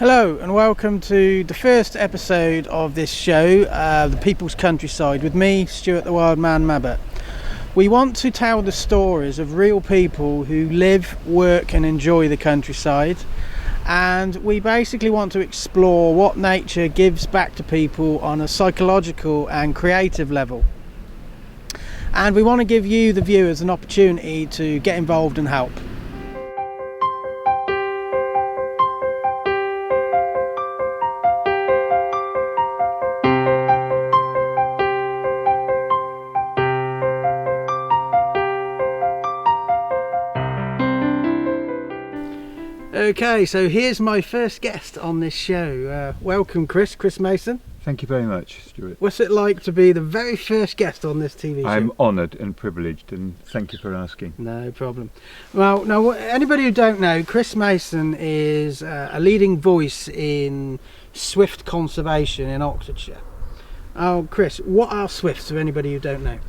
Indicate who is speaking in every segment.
Speaker 1: Hello and welcome to the first episode of this show, The People's Countryside, with me, Stuart the Wildman Mabbutt. We want to tell the stories of real people who live, work and enjoy the countryside, and we basically want to explore what nature gives back to people on a psychological and creative level. And we want to give you, the viewers, an opportunity to get involved and help. Okay, so here's my first guest on this show. Welcome, Chris Mason.
Speaker 2: Thank you very much, Stuart.
Speaker 1: What's it like to be the very first guest on this TV show?
Speaker 2: I'm honoured and privileged, and thank you for asking.
Speaker 1: No problem. Well, now, anybody who don't know, Chris Mason is a leading voice in swift conservation in Oxfordshire. Oh, Chris, what are swifts for anybody who don't know?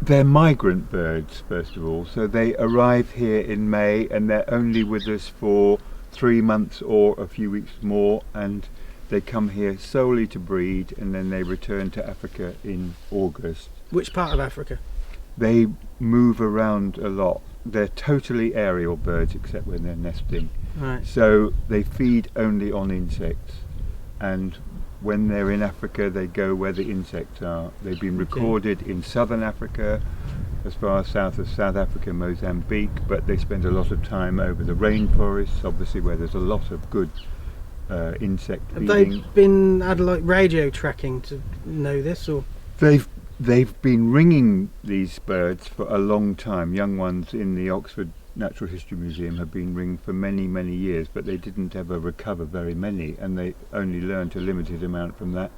Speaker 2: They're migrant birds, first of all, so they arrive here in May and they're only with us for 3 months or a few weeks more, and they come here solely to breed and then they return to Africa in August.
Speaker 1: Which part of Africa?
Speaker 2: They move around a lot. They're totally aerial birds except when they're nesting.
Speaker 1: Right.
Speaker 2: So they feed only on insects, and when they're in Africa they go where the insects are. They've been recorded in southern Africa, as far as south as South Africa, Mozambique, but they spend a lot of time over the rainforests, obviously, where there's a lot of good insect feeding.
Speaker 1: Have they been had like radio tracking to know this, or?
Speaker 2: They've been ringing these birds for a long time. Young ones in the Oxford Natural History Museum have been ringed for many years, but they didn't ever recover very many, and they only learned a limited amount from that.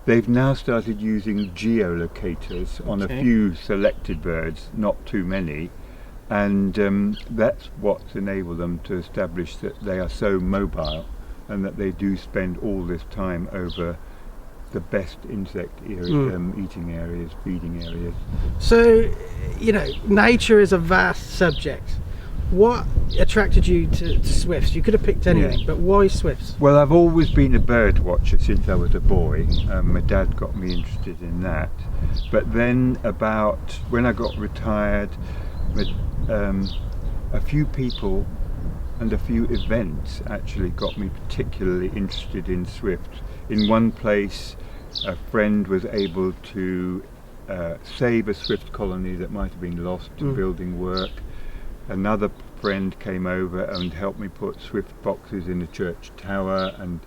Speaker 2: They've now started using geolocators on a few selected birds, not too many, and that's what's enabled them to establish that they are so mobile and that they do spend all this time over the best insect eating areas, feeding areas.
Speaker 1: So, you know, nature is a vast subject. What attracted you to swifts? You could have picked anything, but why swifts?
Speaker 2: Well, I've always been a bird watcher since I was a boy. My dad got me interested in that. But then about when I got retired, a few people and a few events actually got me particularly interested in swifts. In one place, a friend was able to save a swift colony that might have been lost to building work. Another friend came over and helped me put swift boxes in the church tower, and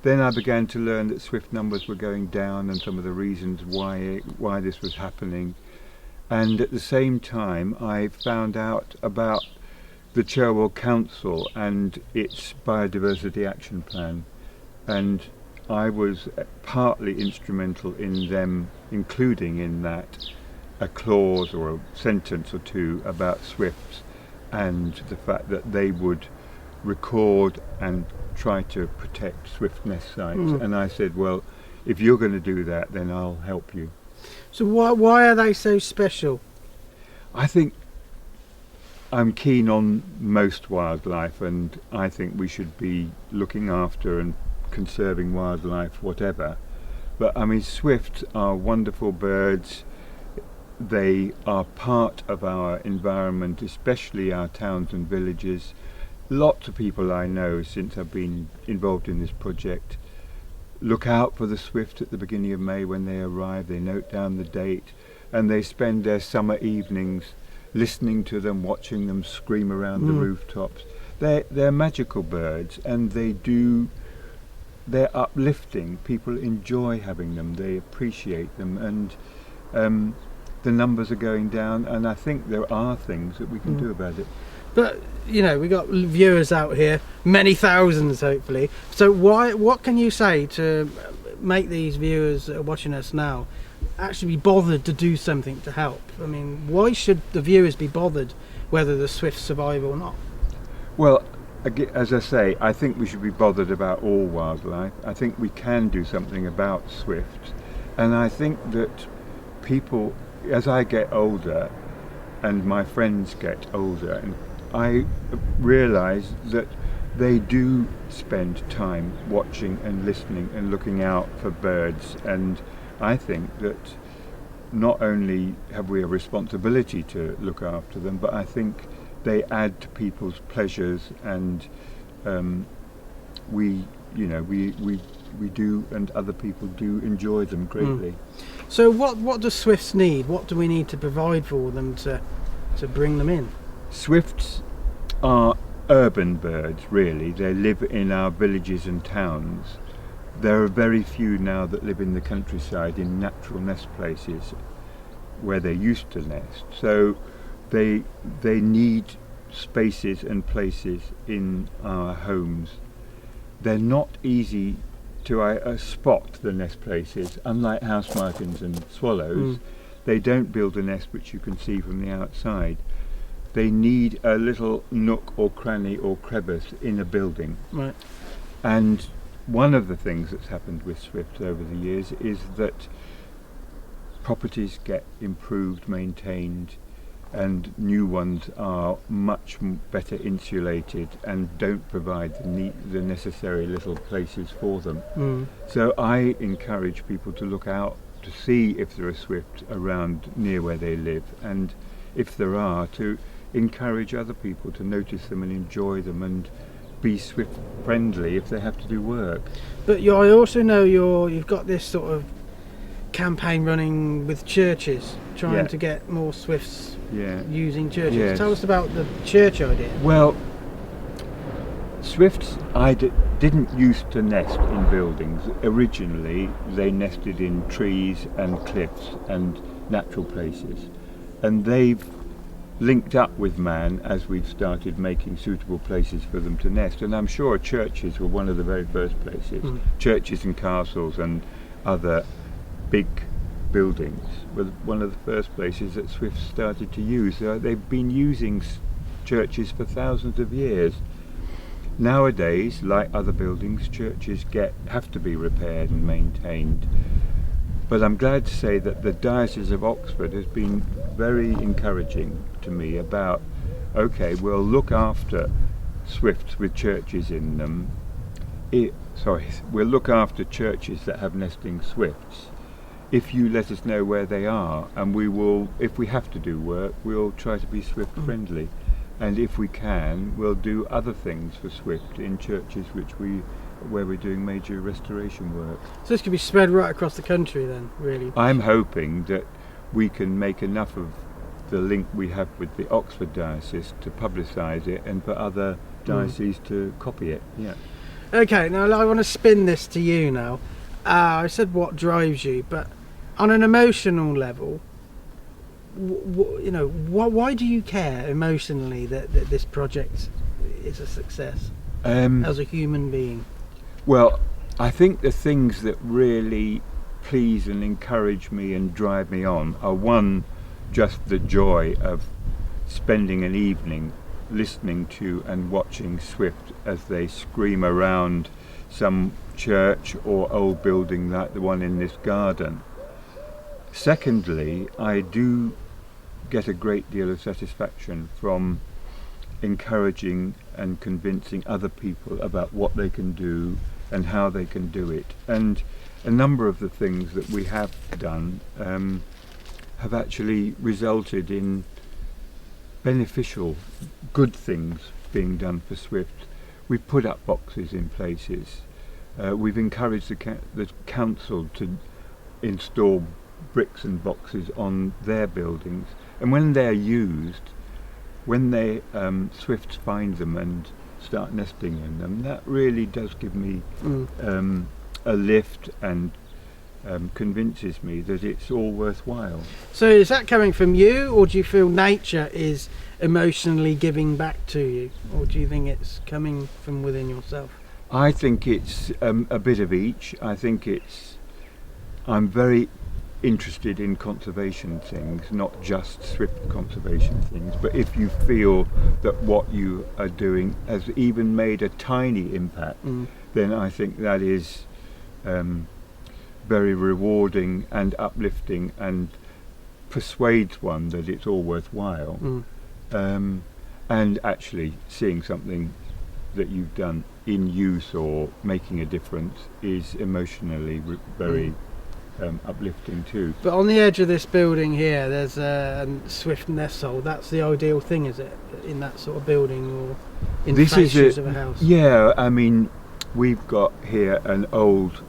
Speaker 2: then I began to learn that swift numbers were going down and some of the reasons why this was happening. And at the same time I found out about the Cherwell Council and its biodiversity action plan, and I was partly instrumental in them including in that a clause or a sentence or two about swifts and the fact that they would record and try to protect swift nest sites. And I said, well, if you're going to do that, then I'll help you.
Speaker 1: So why are they so special?
Speaker 2: I think I'm keen on most wildlife, and I think we should be looking after and conserving wildlife, whatever. But I mean, swifts are wonderful birds. They are part of our environment, especially our towns and villages. Lots of people I know, since I've been involved in this project, look out for the swift at the beginning of May when they arrive. They note down the date, and they spend their summer evenings listening to them, watching them scream around the rooftops. They're magical birds, and they're uplifting. People enjoy having them, they appreciate them, and the numbers are going down, and I think there are things that we can do about it.
Speaker 1: But, you know, we got viewers out here, many thousands hopefully, so what can you say to make these viewers that are watching us now actually be bothered to do something to help? I mean, why should the viewers be bothered whether the swifts survive or not?
Speaker 2: Well, as I say, I think we should be bothered about all wildlife. I think we can do something about swifts, and I think that people, as I get older and my friends get older, and I realise that they do spend time watching and listening and looking out for birds, and I think that not only have we a responsibility to look after them, but I think they add to people's pleasures, and we do, and other people do enjoy them greatly.
Speaker 1: So what do swifts need? What do we need to provide for them to bring them in?
Speaker 2: Swifts are urban birds, really. They live in our villages and towns. There are very few now that live in the countryside in natural nest places where they used to nest. So they need spaces and places in our homes. They're not easy to spot, the nest places. Unlike house martins and swallows, they don't build a nest which you can see from the outside. They need a little nook or cranny or crevice in a building.
Speaker 1: Right.
Speaker 2: And one of the things that's happened with swifts over the years is that properties get improved, maintained, and new ones are much better insulated and don't provide the necessary little places for them. So I encourage people to look out to see if there are swifts around near where they live, and if there are, to encourage other people to notice them and enjoy them and be swift friendly if they have to do work.
Speaker 1: But I also know you've got this sort of campaign running with churches, trying to get more swifts using churches.
Speaker 2: Yes.
Speaker 1: Tell us about the church idea.
Speaker 2: Well, swifts didn't used to nest in buildings. Originally they nested in trees and cliffs and natural places, and they've linked up with man as we've started making suitable places for them to nest. And I'm sure churches were one of the very first places. Churches and castles and other big buildings were one of the first places that swifts started to use. They've been using churches for thousands of years. Nowadays, like other buildings, churches have to be repaired and maintained. But I'm glad to say that the Diocese of Oxford has been very encouraging to me about, okay, we'll look after swifts with churches in them. We'll look after churches that have nesting swifts if you let us know where they are, and we will, if we have to do work, we'll try to be swift friendly. And if we can, we'll do other things for swift in churches where we're doing major restoration work.
Speaker 1: So this could be spread right across the country then, really?
Speaker 2: I'm hoping that we can make enough of the link we have with the Oxford Diocese to publicise it and for other dioceses to copy it. Yeah.
Speaker 1: Okay, now I want to spin this to you now. I said what drives you, but on an emotional level, why do you care emotionally that this project is a success as a human being?
Speaker 2: Well, I think the things that really please and encourage me and drive me on are, one, just the joy of spending an evening listening to and watching swift as they scream around some church or old building like the one in this garden. Secondly, I do get a great deal of satisfaction from encouraging and convincing other people about what they can do and how they can do it. And a number of the things that we have done have actually resulted in beneficial, good things being done for swift. We've put up boxes in places. We've encouraged the council to install bricks and boxes on their buildings, and when they're used, when they swifts find them and start nesting in them, that really does give me a lift and convinces me that it's all worthwhile.
Speaker 1: So is that coming from you, or do you feel nature is emotionally giving back to you, or do you think it's coming from within yourself?
Speaker 2: I think it's a bit of each. I'm very interested in conservation things, not just swift conservation things, but if you feel that what you are doing has even made a tiny impact, then I think that is very rewarding and uplifting and persuades one that it's all worthwhile. And actually seeing something that you've done in use or making a difference is emotionally very uplifting too.
Speaker 1: But on the edge of this building here, there's a swift nest hole. That's the ideal thing, is it? In that sort of building or in fascias of a house?
Speaker 2: Yeah, I mean, we've got here an old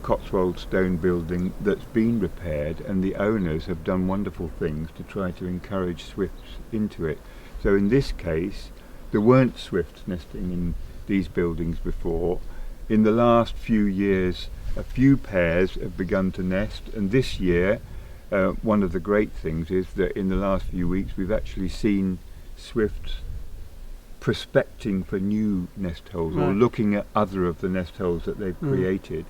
Speaker 2: Cotswold stone building that's been repaired, and the owners have done wonderful things to try to encourage swifts into it. So in this case, there weren't swifts nesting in these buildings before. In the last few years, a few pairs have begun to nest, and this year one of the great things is that in the last few weeks we've actually seen swifts prospecting for new nest holes, or looking at other of the nest holes that they've created,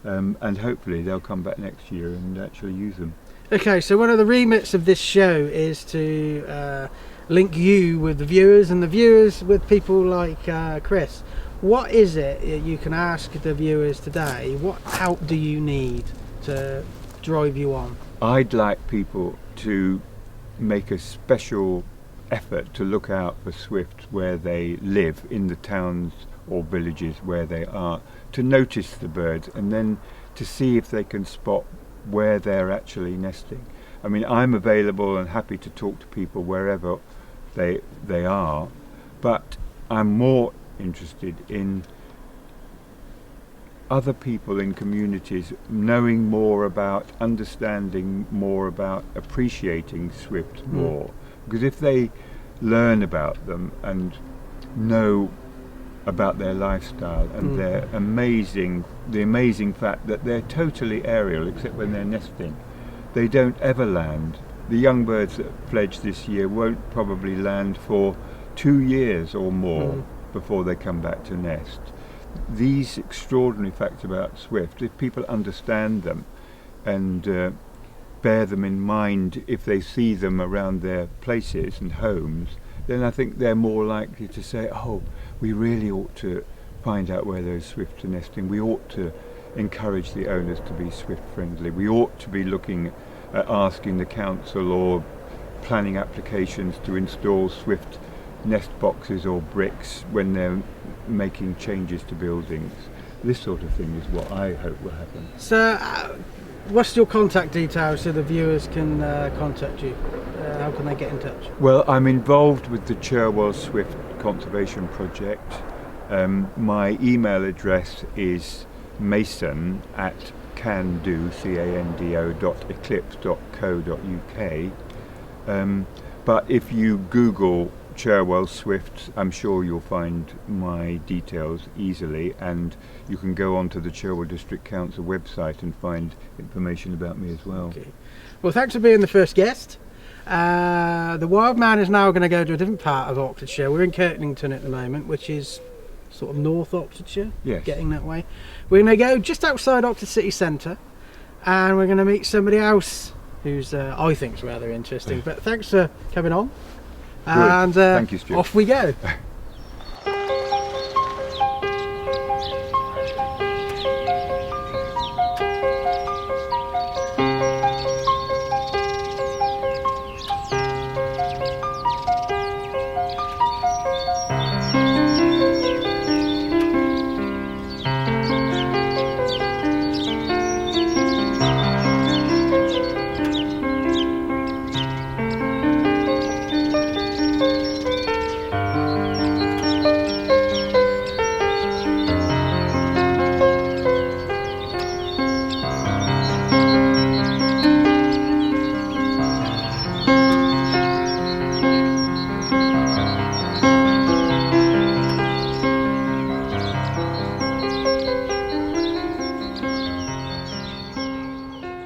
Speaker 2: and hopefully they'll come back next year and actually use them. Okay,
Speaker 1: so one of the remits of this show is to link you with the viewers, and the viewers with people like Chris. What is it you can ask the viewers today? What help do you need to drive you on?
Speaker 2: I'd like people to make a special effort to look out for swifts where they live, in the towns or villages where they are, to notice the birds and then to see if they can spot where they're actually nesting. I mean, I'm available and happy to talk to people wherever they are, but I'm more interested in other people in communities knowing more about, understanding more about, appreciating swifts more. Because if they learn about them and know about their lifestyle and the amazing fact that they're totally aerial except when they're nesting, they don't ever land. The young birds that fledge this year won't probably land for 2 years or more before they come back to nest. These extraordinary facts about swifts, if people understand them and bear them in mind if they see them around their places and homes, then I think they're more likely to say, oh, we really ought to find out where those swifts are nesting. We ought to encourage the owners to be swift friendly. We ought to be looking at asking the council or planning applications to install swift nest boxes or bricks when they're making changes to buildings. This sort of thing is what I hope will happen.
Speaker 1: So what's your contact details so the viewers can contact you? How can they get in touch?
Speaker 2: Well, I'm involved with the Cherwell Swift Conservation Project. My email address is mason@cando.eclipse.co.uk. But if you Google Cherwell Swifts, I'm sure you'll find my details easily, and you can go onto the Cherwell District Council website and find information about me as well.
Speaker 1: Okay. Well, thanks for being the first guest. The Wildman is now going to go to a different part of Oxfordshire. We're in Kirknington at the moment, which is sort of North Oxfordshire, getting that way. We're going to go just outside Oxford city centre, and we're going to meet somebody else who's I think is rather interesting. But thanks for coming on.
Speaker 2: Good.
Speaker 1: And
Speaker 2: thank you, Stuart.
Speaker 1: Off we go.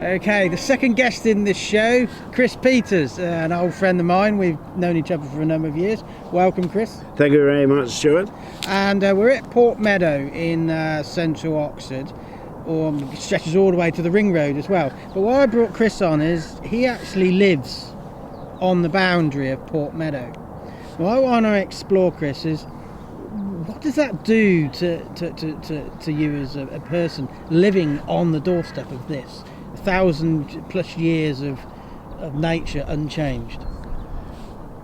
Speaker 1: Okay, the second guest in this show, Chris Peters, an old friend of mine. We've known each other for a number of years. Welcome, Chris.
Speaker 3: Thank you very much, Stuart.
Speaker 1: And we're at Port Meadow in central Oxford, or stretches all the way to the Ring Road as well. But why I brought Chris on is he actually lives on the boundary of Port Meadow. What I want to explore, Chris, is what does that do to you as a person living on the doorstep of this? 1,000+ years of nature unchanged.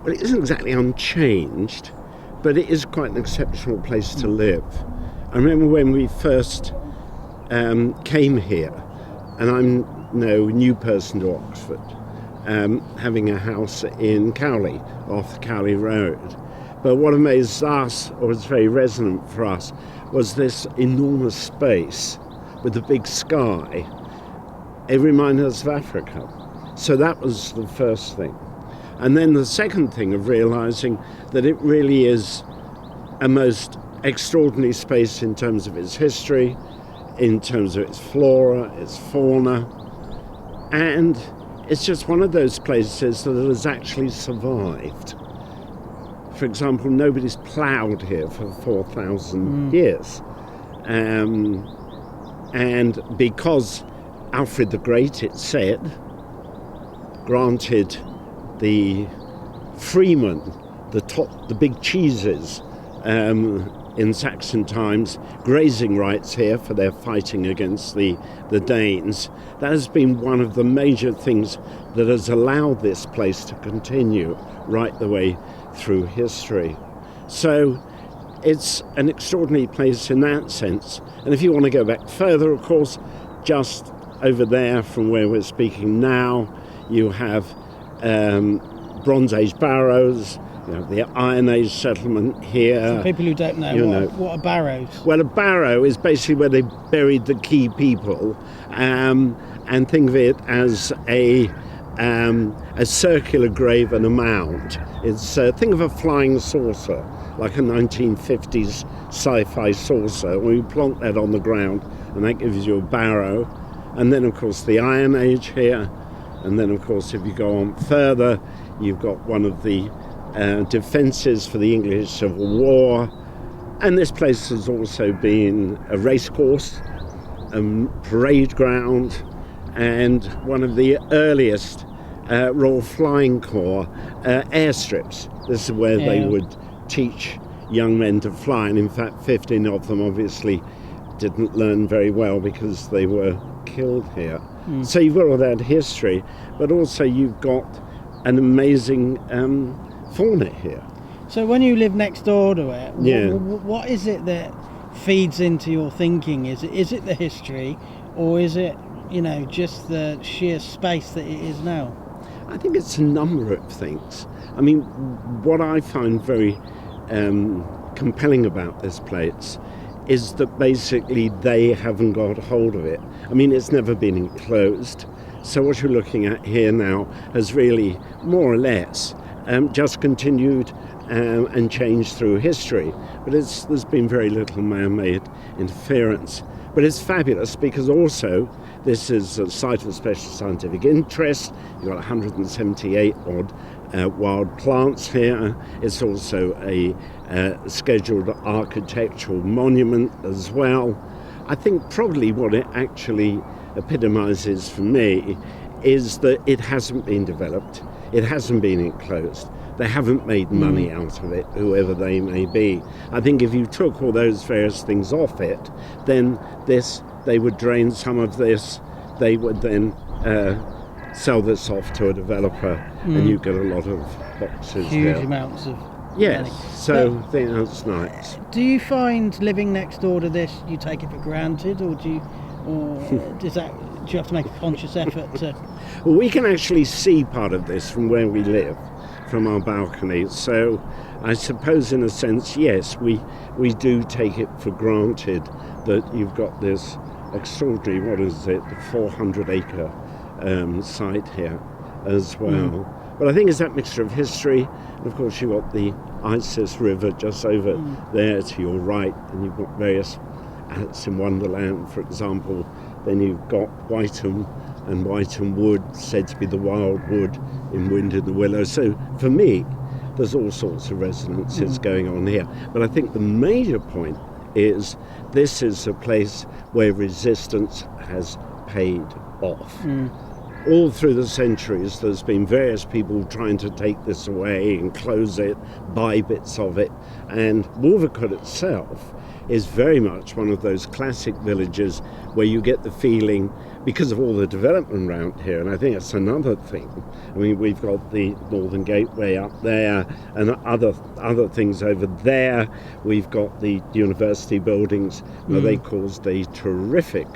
Speaker 3: Well, it isn't exactly unchanged, but it is quite an exceptional place to live. I remember when we first came here, and I'm no new person to Oxford, having a house in Cowley, off the Cowley Road. But what amazed us, or was very resonant for us, was this enormous space with the big sky. It reminded us of Africa. So that was the first thing. And then the second thing of realising that it really is a most extraordinary space in terms of its history, in terms of its flora, its fauna, and it's just one of those places that has actually survived. For example, nobody's ploughed here for 4,000 years. And because Alfred the Great, it said, granted the freemen, the big cheeses in Saxon times, grazing rights here for their fighting against the Danes. That has been one of the major things that has allowed this place to continue right the way through history. So it's an extraordinary place in that sense. And if you want to go back further, of course, just over there from where we're speaking now, you have Bronze Age barrows, you have the Iron Age settlement here.
Speaker 1: For people who don't know, what are barrows?
Speaker 3: Well, a barrow is basically where they buried the key people, and think of it as a circular grave and a mound. It's think of a flying saucer, like a 1950s sci-fi saucer. When you plonk that on the ground, and that gives you a barrow. And then, of course, the Iron Age here. And then, of course, if you go on further, you've got one of the defences for the English Civil War. And this place has also been a racecourse, a parade ground, and one of the earliest Royal Flying Corps airstrips. This is where they would teach young men to fly. And in fact, 15 of them obviously didn't learn very well because they were killed here. So you've got all that history, but also you've got an amazing fauna here.
Speaker 1: So when you live next door to it, what is it that feeds into your thinking? Is it the history, or is it, just the sheer space that it is now?
Speaker 3: I think it's a number of things. I mean, what I find very compelling about this place is that basically they haven't got hold of it. I mean, it's never been enclosed. So what you're looking at here now has really, more or less, just continued and changed through history. But there's been very little man-made interference. But it's fabulous because also this is a site of special scientific interest. You've got 178 odd wild plants here. It's also a scheduled architectural monument as well. I think probably what it actually epitomizes for me is that it hasn't been developed, it hasn't been enclosed, they haven't made money out of it, whoever they may be. I think if you took all those various things off it, then they would drain some of this, they would then sell this off to a developer, and you get a lot of boxes.
Speaker 1: Huge amounts of
Speaker 3: yes,
Speaker 1: money.
Speaker 3: so I think that's nice.
Speaker 1: Do you find living next door to this, you take it for granted, or do you have to make a conscious effort to?
Speaker 3: Well, we can actually see part of this from where we live, from our balcony. So I suppose in a sense, yes, we do take it for granted that you've got this extraordinary, 400 acre site here as well. But I think it's that mixture of history, and of course you've got the Isis River just over there to your right, and you've got various Alice in Wonderland, for example. Then you've got Whiteham and Whiteham Wood, said to be the wild wood in Wind in the Willow. So for me, there's all sorts of resonances going on here. But I think the major point is this is a place where resistance has paid off. All through the centuries, there's been various people trying to take this away and close it, buy bits of it. And Wolvercote itself is very much one of those classic villages where you get the feeling, because of all the development around here, and I think that's another thing. I mean, we've got the Northern Gateway up there and other things over there. We've got the university buildings where they caused a terrific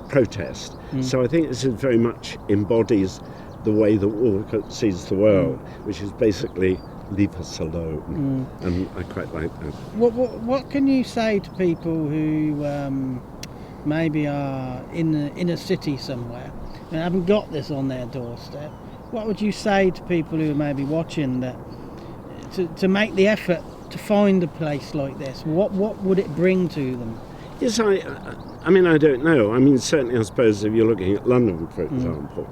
Speaker 3: protest. So I think this is very much embodies the way that Walcott sees the world, which is basically leave us alone. And I quite like that.
Speaker 1: What can you say to people who maybe are in a city somewhere and haven't got this on their doorstep? What would you say to people who are maybe watching that to make the effort to find a place like this? What would it bring to them?
Speaker 3: Yes, I mean, I don't know. I mean, certainly, I suppose if you're looking at London, for example,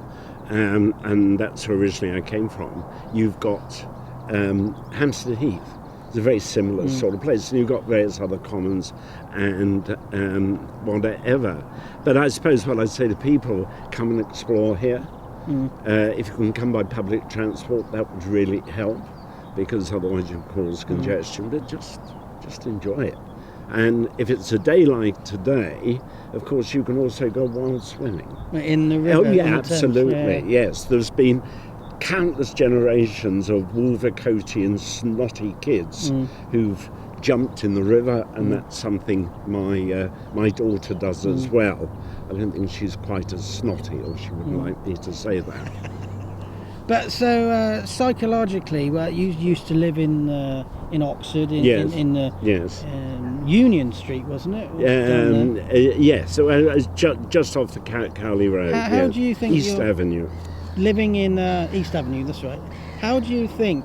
Speaker 3: and that's where originally I came from, you've got Hampstead Heath. It's a very similar sort of place, and you've got various other commons and whatever. But I suppose what I'd say to people, come and explore here. If you can come by public transport, that would really help, because otherwise you cause congestion. But just enjoy it. And if it's a day like today, of course, you can also go wild swimming.
Speaker 1: In the river?
Speaker 3: Oh, yeah, absolutely, yes. There's been countless generations of Wolvercotian snotty kids who've jumped in the river, and that's something my daughter does as well. I don't think she's quite as snotty, or she wouldn't like me to say that.
Speaker 1: But so psychologically, well, you used to live in Oxford, in Union Street, wasn't it?
Speaker 3: Yes, so just off the Cowley Road.
Speaker 1: How do you think
Speaker 3: East Avenue?
Speaker 1: Living in East Avenue, that's right. How do you think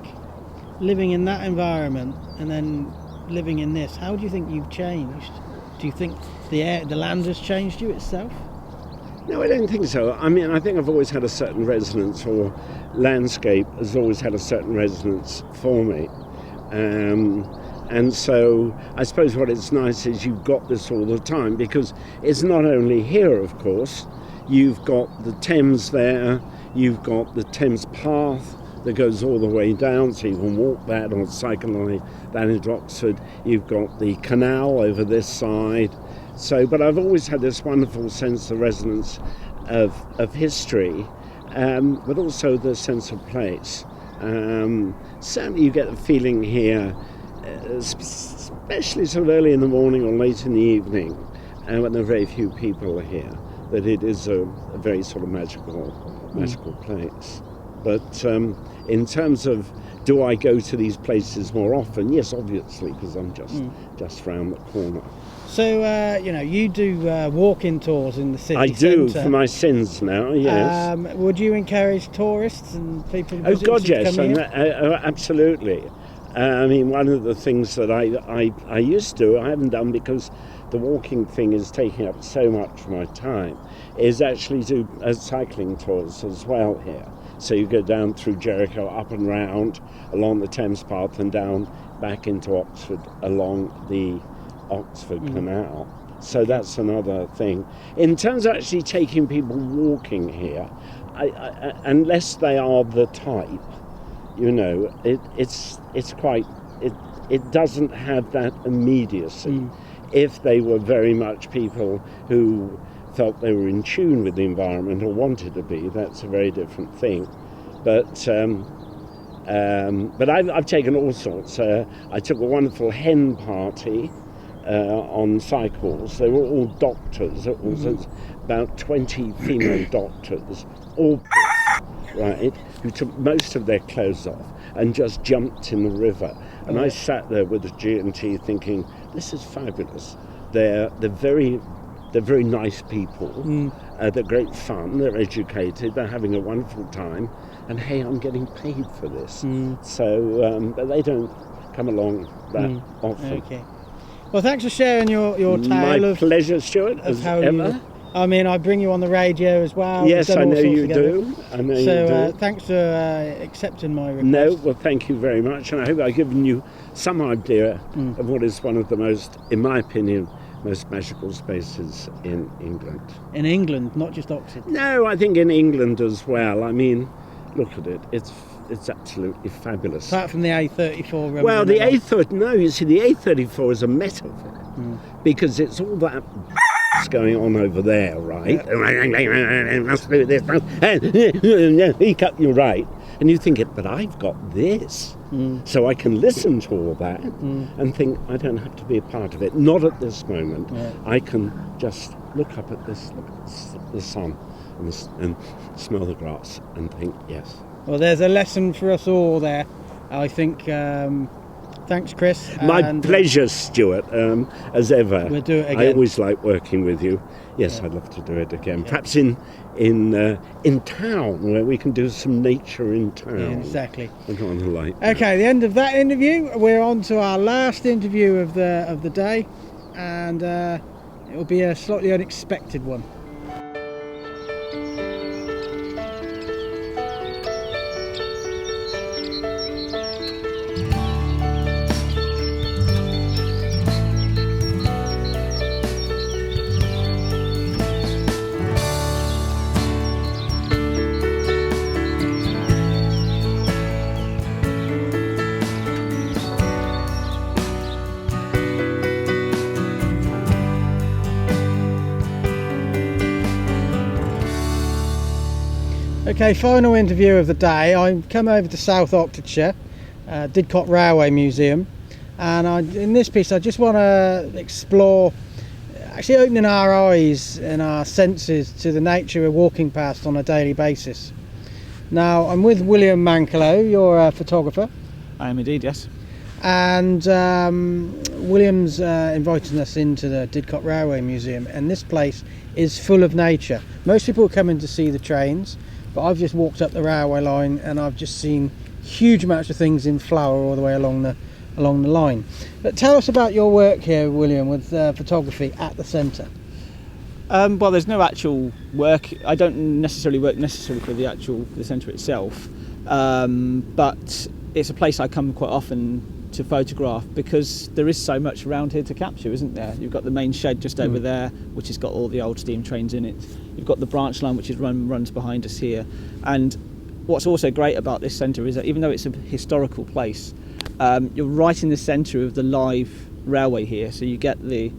Speaker 1: living in that environment and then living in this? How do you think you've changed? Do you think the land has changed you itself?
Speaker 3: No, I don't think so. I mean, I think I've always had a certain resonance, or landscape has always had a certain resonance for me. And so I suppose what it's nice is you've got this all the time, because it's not only here, of course. You've got the Thames there, you've got the Thames path that goes all the way down, so you can walk that or cycle that into Oxford. You've got the canal over this side. So, but I've always had this wonderful sense of resonance of history, but also the sense of place. Certainly you get the feeling here, especially sort of early in the morning or late in the evening, when there are very few people here, that it is a very sort of magical place. But in terms of, do I go to these places more often? Yes, obviously, because I'm just round the corner.
Speaker 1: So, you do walking tours in the city
Speaker 3: I do,
Speaker 1: centre.
Speaker 3: for my sins now, yes.
Speaker 1: Would you encourage tourists and people
Speaker 3: Oh, God,
Speaker 1: to
Speaker 3: yes,
Speaker 1: come here?
Speaker 3: absolutely. I mean, one of the things that I used to, I haven't done because the walking thing is taking up so much of my time, is actually do cycling tours as well here. So you go down through Jericho, up and round, along the Thames path and down back into Oxford along the Oxford Canal. So that's another thing. In terms of actually taking people walking here, I, unless they are the type, it's quite, it doesn't have that immediacy. If they were very much people who felt they were in tune with the environment or wanted to be, that's a very different thing. But I've taken all sorts. I took a wonderful hen party on cycles. They were all doctors. It was about 20 female doctors, all right, who took most of their clothes off and just jumped in the river. And I sat there with the G&T thinking, this is fabulous. They're very nice people. They're great fun. They're educated. They're having a wonderful time. And hey, I'm getting paid for this. So, but they don't come along that often.
Speaker 1: Okay. Well, thanks for sharing your tale.
Speaker 3: My pleasure, Stuart, as ever.
Speaker 1: I mean, I bring you on the radio as well.
Speaker 3: Yes, I know you do.
Speaker 1: So thanks for accepting my request.
Speaker 3: No, well, thank you very much. And I hope I've given you some idea of what is one of the most, in my opinion, most magical spaces in England.
Speaker 1: In England, not just Oxford?
Speaker 3: No, I think in England as well. I mean, look at it. It's absolutely fabulous.
Speaker 1: Apart from the A34.
Speaker 3: Well, the A34, no, you see, the A34 is a metaphor. because it's all that going on over there, right? Must do this, you're right. And you think, but I've got this. So I can listen to all that and think, I don't have to be a part of it. Not at this moment. Yeah. I can just look up at this, look at the sun and smell the grass and think, yes.
Speaker 1: Well, there's a lesson for us all there, I think. Thanks, Chris.
Speaker 3: My pleasure, Stuart, as ever.
Speaker 1: We'll do it again.
Speaker 3: I always like working with you. Yes, I'd love to do it again. Perhaps in town, where we can do some nature in town.
Speaker 1: Yeah, exactly.
Speaker 3: I don't want to like
Speaker 1: Okay, the end of that interview. We're on to our last interview of the day, and it will be a slightly unexpected one. Okay, final interview of the day. I've come over to South Oxfordshire, Didcot Railway Museum, and in this piece I just want to explore actually opening our eyes and our senses to the nature we're walking past on a daily basis. Now, I'm with William Mankelow. You're a photographer.
Speaker 4: I am indeed, yes.
Speaker 1: And William's inviting us into the Didcot Railway Museum, and this place is full of nature. Most people are coming to see the trains, but I've just walked up the railway line and I've just seen huge amounts of things in flower all the way along the line. But tell us about your work here, William, with photography at the centre.
Speaker 4: Well, there's no actual work. I don't necessarily work for the centre itself, but it's a place I come quite often to photograph because there is so much around here to capture, isn't there? You've got the main shed just over there, which has got all the old steam trains in it. You've got the branch line, which runs behind us here. And what's also great about this centre is that even though it's a historical place, you're right in the centre of the live railway here. So you'll get the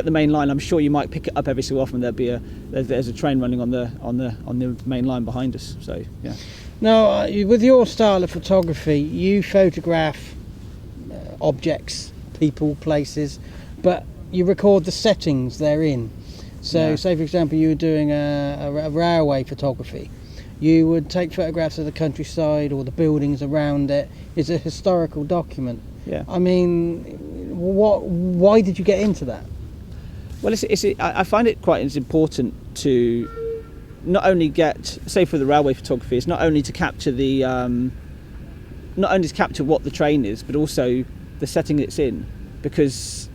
Speaker 4: main line. I'm sure you might pick it up every so often. There's a train running on the main line behind us. So yeah.
Speaker 1: Now, with your style of photography, you photograph objects, people, places, but you record the settings they're in. So say for example you were doing a railway photography, you would take photographs of the countryside or the buildings around it. It's a historical document.
Speaker 4: Yeah.
Speaker 1: I mean, why did you get into that?
Speaker 4: Well, I find it quite important to not only say for the railway photography, it's not only to capture what the train is, but also the setting it's in, because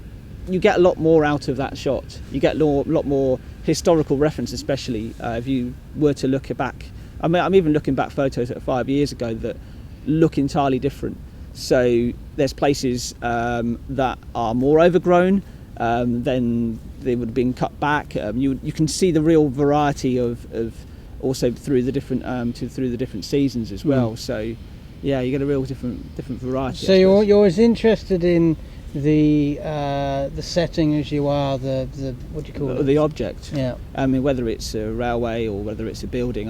Speaker 4: you get a lot more out of that shot. You get a lot more historical reference, especially if you were to look back. I mean, I'm even looking back photos at 5 years ago that look entirely different. So there's places that are more overgrown than they would have been cut back. You can see the real variety of also through the different seasons as well. So yeah, you get a real different variety.
Speaker 1: So you're as interested in the setting as you are the what do you call it?
Speaker 4: The object.
Speaker 1: Yeah.
Speaker 4: I mean, whether it's a railway or whether it's a building,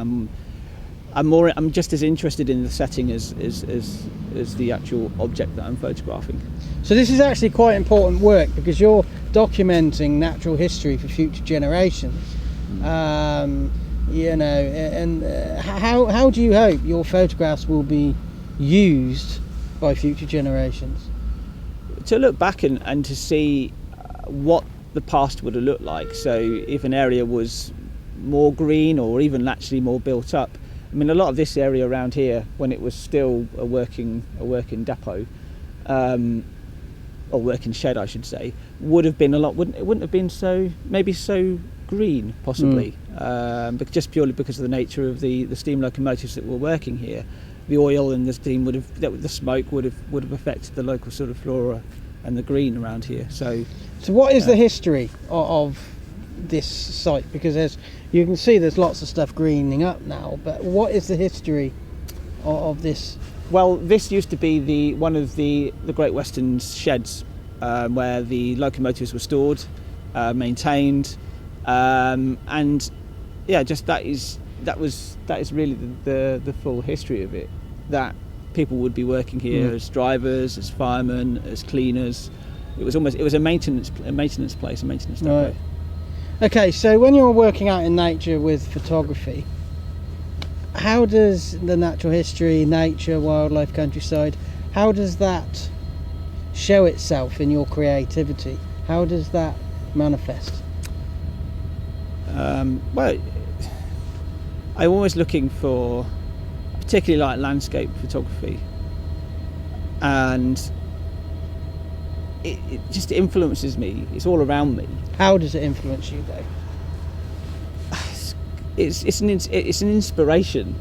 Speaker 4: I'm just as interested in the setting as the actual object that I'm photographing.
Speaker 1: So this is actually quite important work because you're documenting natural history for future generations. You know, and how do you hope your photographs will be used by future generations?
Speaker 4: To look back and to see what the past would have looked like. So if an area was more green or even actually more built up. I mean, a lot of this area around here, when it was still a working depot, or working shed, I should say, would have been it wouldn't have been so green, possibly, but just purely because of the nature of the steam locomotives that were working here. The oil and the steam the smoke would have affected the local sort of flora and the green around here. So
Speaker 1: what is the history of this site? Because as you can see, there's lots of stuff greening up now. But what is the history of this?
Speaker 4: Well, this used to be one of the Great Western's sheds. where the locomotives were stored, maintained, and yeah, just that is really the full history of it. That people would be working here as drivers, as firemen, as cleaners. It was a maintenance place, a maintenance depot.
Speaker 1: Right. Okay, so when you're working out in nature with photography, how does the natural history, nature, wildlife, countryside, how does that show itself in your creativity? How does that manifest?
Speaker 4: Well, I'm always looking for, particularly like landscape photography, and it just influences me. It's all around me.
Speaker 1: How does it influence you, though?
Speaker 4: It's an inspiration,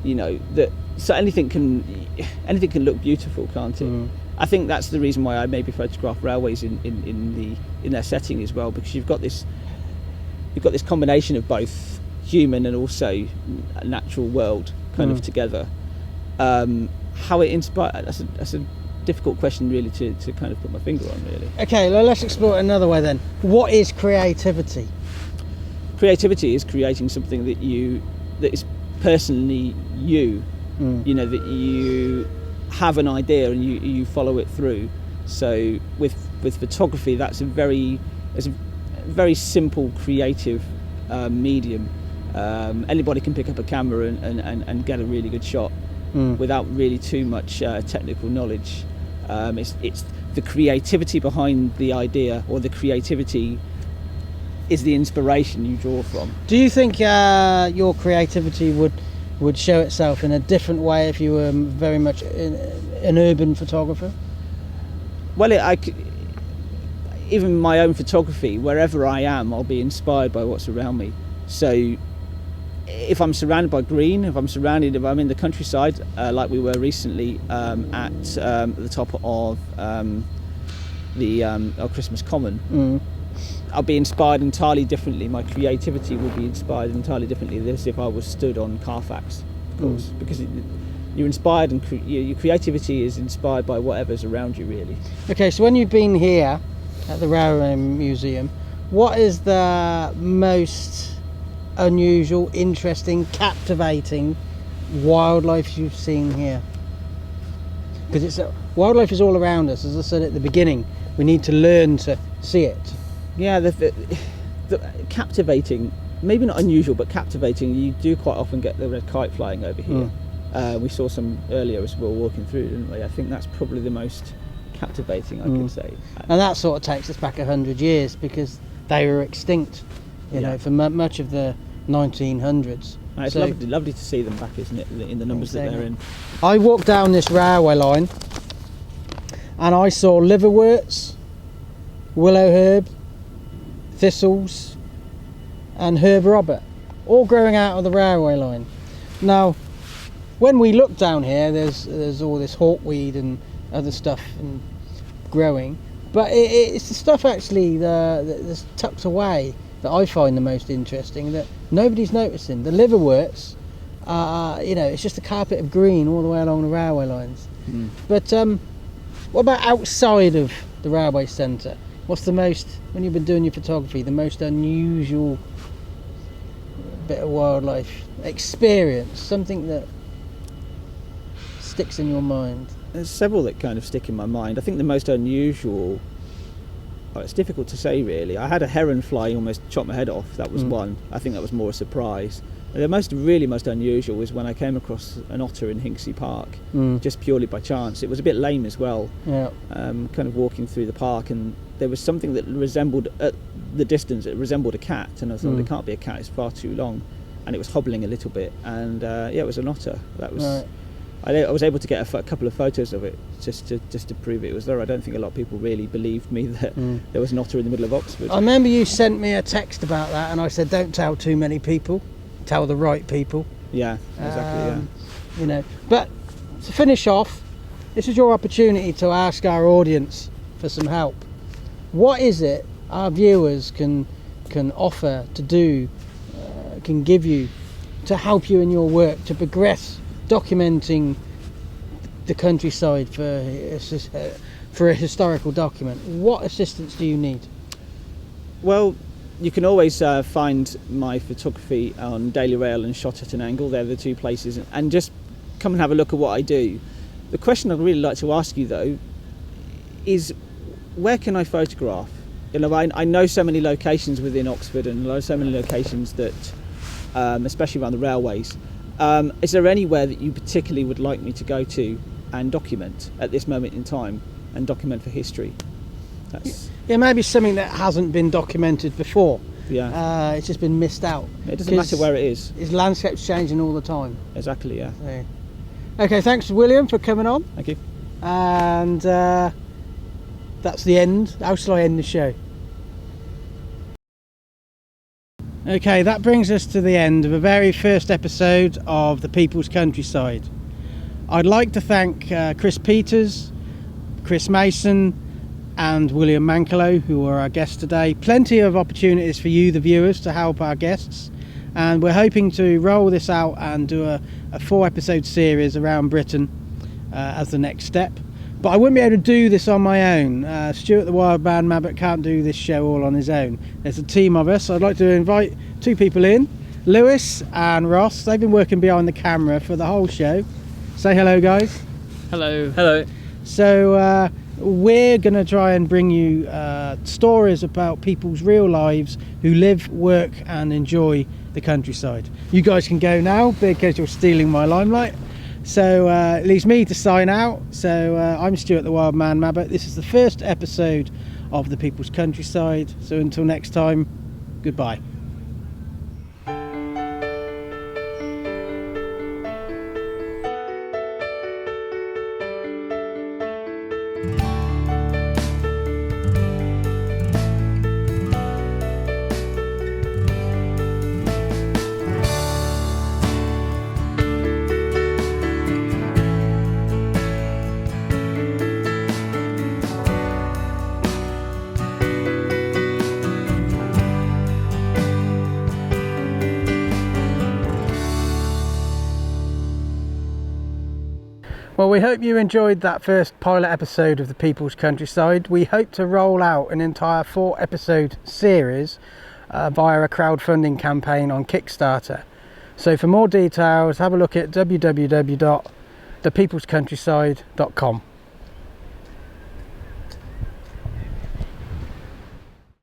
Speaker 4: you know, that so anything can look beautiful, can't it? I think that's the reason why I maybe photograph railways in their setting as well, because you've got this combination of both human and also a natural world kind of together. How it inspires, that's a difficult question really to kind of put my finger on, really.
Speaker 1: Okay, well, let's explore it another way then. What is creativity?
Speaker 4: Creativity is creating something that is personally you. You know, that you have an idea and you follow it through. So with photography, that's a very simple creative medium. Anybody can pick up a camera and get a really good shot without really too much technical knowledge. It's the creativity behind the idea, or the creativity is the inspiration you draw from.
Speaker 1: Do you think your creativity would show itself in a different way if you were very much an urban photographer?
Speaker 4: Well, even my own photography, wherever I am, I'll be inspired by what's around me. So if I'm surrounded by green, if I'm in the countryside, like we were recently at the top of our Christmas Common, I'll be inspired entirely differently. My creativity will be inspired entirely differently than if I was stood on Carfax, of course, because you're inspired, and your creativity is inspired by whatever's around you, really. Okay,
Speaker 1: so when you've been here at the Railway Museum, what is the most unusual, interesting, captivating wildlife you've seen here? Because wildlife is all around us, as I said at the beginning. We need to learn to see it.
Speaker 4: Yeah, the captivating, maybe not unusual, but captivating. You do quite often get the red kite flying over here. We saw some earlier as we were walking through, didn't we? I think that's probably the most captivating, I could say.
Speaker 1: And that sort of takes us back 100 years, because they were extinct, you know, for much of the 1900s.
Speaker 4: And it's lovely to see them back, isn't it, in the numbers that they're in.
Speaker 1: I walked down this railway line and I saw liverworts, willow herb, thistles and herb robert, all growing out of the railway line. Now, when we look down here, there's all this hawkweed and other stuff and growing, but it's the stuff actually that's tucked away that I find the most interesting, that nobody's noticing. The liverworts, you know, it's just a carpet of green all the way along the railway lines. But what about outside of the railway centre? What's the most, when you've been doing your photography, the most unusual bit of wildlife experience, something that sticks in your mind?
Speaker 4: There's several that kind of stick in my mind. I think the most unusual, well, it's difficult to say really. I had a heron fly, almost chopped my head off. That was one. I think that was more a surprise. The most unusual was when I came across an otter in Hinksey Park, just purely by chance. It was a bit lame as well. Yeah. Kind of walking through the park, and there was something that resembled, at the distance, it resembled a cat, and I thought it can't be a cat, it's far too long, and it was hobbling a little bit, and yeah, it was an otter. That was. Right. I was able to get a couple of photos of it just to prove it was there. I don't think a lot of people really believed me that there was an otter in the middle of Oxford.
Speaker 1: I remember you sent me a text about that, and I said, don't tell too many people, tell the right people.
Speaker 4: Yeah, exactly.
Speaker 1: You know, but to finish off, this is your opportunity to ask our audience for some help. What is it our viewers can offer to do, can give you to help you in your work to progress documenting the countryside for a historical document, what assistance do you need?
Speaker 4: Well, you can always find my photography on Daily Rail and Shot at an Angle. They're the two places, and just come and have a look at what I do. The question I'd really like to ask you though is, where can I photograph? I know so many locations within Oxford, and I know so many locations that, especially around the railways. Is there anywhere that you particularly would like me to go to and document at this moment in time, and document for history?
Speaker 1: Yeah, maybe something that hasn't been documented before.
Speaker 4: Yeah.
Speaker 1: It's just been missed out.
Speaker 4: It doesn't matter where it is.
Speaker 1: Its landscape's changing all the time.
Speaker 4: Exactly, yeah.
Speaker 1: So, okay, thanks William for coming on.
Speaker 4: Thank you.
Speaker 1: And that's the end. How shall I end the show? Okay, that brings us to the end of a very first episode of The People's Countryside. I'd like to thank Chris Peters, Chris Mason and William Mankelow, who are our guests today. Plenty of opportunities for you, the viewers, to help our guests, and we're hoping to roll this out and do a 4-episode series around Britain as the next step. But I wouldn't be able to do this on my own. Stuart the Wildman Mabbutt can't do this show all on his own. There's a team of us. I'd like to invite 2 people in, Lewis and Ross. They've been working behind the camera for the whole show. Say hello, guys.
Speaker 5: Hello. Hello.
Speaker 1: So we're going to try and bring you stories about people's real lives who live, work and enjoy the countryside. You guys can go now because you're stealing my limelight. So it leaves me to sign out. So I'm Stuart the Wild Man Mabbutt. This is the first episode of The People's Countryside. So until next time, goodbye. Well, we hope you enjoyed that first pilot episode of The People's Countryside. We hope to roll out an entire 4-episode series via a crowdfunding campaign on Kickstarter. So for more details, have a look at www.thepeoplescountryside.com.